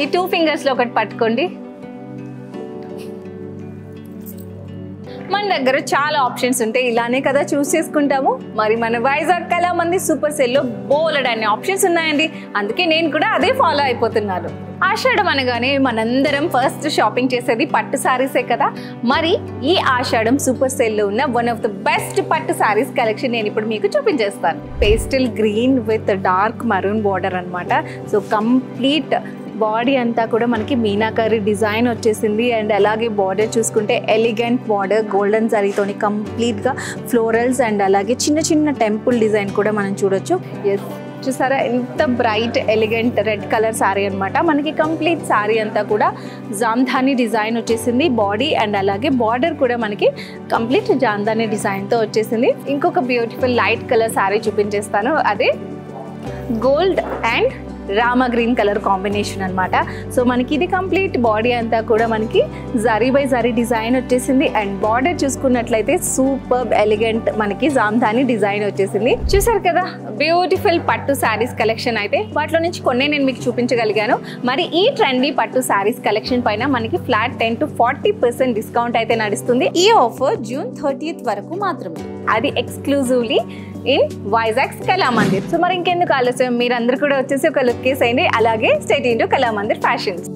ఈ 2 ఫింగర్స్లో ఒకటి పట్టుకోండి. మన దగ్గర చాలా ఆప్షన్స్ ఉంటాయి, ఇలానే కదా చూస్ చేసుకుంటాము. మరి మన వైజాగ్ కళామందిర్ సూపర్ సేల్లో బోలెడ్ అన్ని ఆప్షన్స్ ఉన్నాయండి. అందుకే నేను కూడా అదే ఫాలో అయిపోతున్నాను. ఆషాఢం అనగానే మనందరం ఫస్ట్ షాపింగ్ చేసేది పట్టు శారీసే కదా. మరి ఈ ఆషాఢం సూపర్ సేల్లో ఉన్న వన్ ఆఫ్ ద బెస్ట్ పట్టు శారీస్ కలెక్షన్ నేను ఇప్పుడు మీకు చూపించేస్తాను. Pastel green with dark maroon border అనమాట. సో కంప్లీట్ బాడీ అంతా కూడా మనకి మీనాకరీ డిజైన్ వచ్చేసింది. అండ్ అలాగే బార్డర్ చూసుకుంటే ఎలిగెంట్ బార్డర్ గోల్డెన్ జరీతోని కంప్లీట్గా ఫ్లోరల్స్ అండ్ అలాగే చిన్న చిన్న టెంపుల్ డిజైన్ కూడా మనం చూడొచ్చు. ఎస్, చూసారా ఎంత bright elegant red colour sari అనమాట. మనకి కంప్లీట్ శారీ అంతా కూడా జామ్దాని డిజైన్ వచ్చేసింది. బాడీ అండ్ అలాగే బార్డర్ కూడా మనకి కంప్లీట్ జామ్దాని డిజైన్తో వచ్చేసింది. ఇంకొక బ్యూటిఫుల్ లైట్ కలర్ శారీ చూపించేస్తాను. అదే gold and Rama green colour combination అనమాట. సో మనకి ఇది కంప్లీట్ బాడీ అంతా కూడా మనకి జరీ బై జరీ డిజైన్ వచ్చేసింది. అండ్ బార్డర్ చూసుకున్నట్లయితే సూపర్ ఎలిగెంట్ మనకి జామ్దాని డిజైన్ వచ్చేసింది. చూసారు కదా బ్యూటిఫుల్ పట్టు శారీస్ కలెక్షన్. అయితే వాటిలో నుంచి కొన్ని నేను మీకు చూపించగలిగాను. మరి ఈ ట్రెండీ పట్టు శారీస్ కలెక్షన్ పైన మనకి ఫ్లాట్ 10 to 40% డిస్కౌంట్ అయితే నడుస్తుంది. ఈ ఆఫర్ జూన్ 30th వరకు మాత్రమే. అది exclusively in Vizag Kalamandir. So మరి ఇంకెందుకు ఆలస్యం, మీరందరూ కూడా వచ్చేసి ఒక లుక్ వేసేయండి. అలాగే stay tuned to Kalamandir fashions.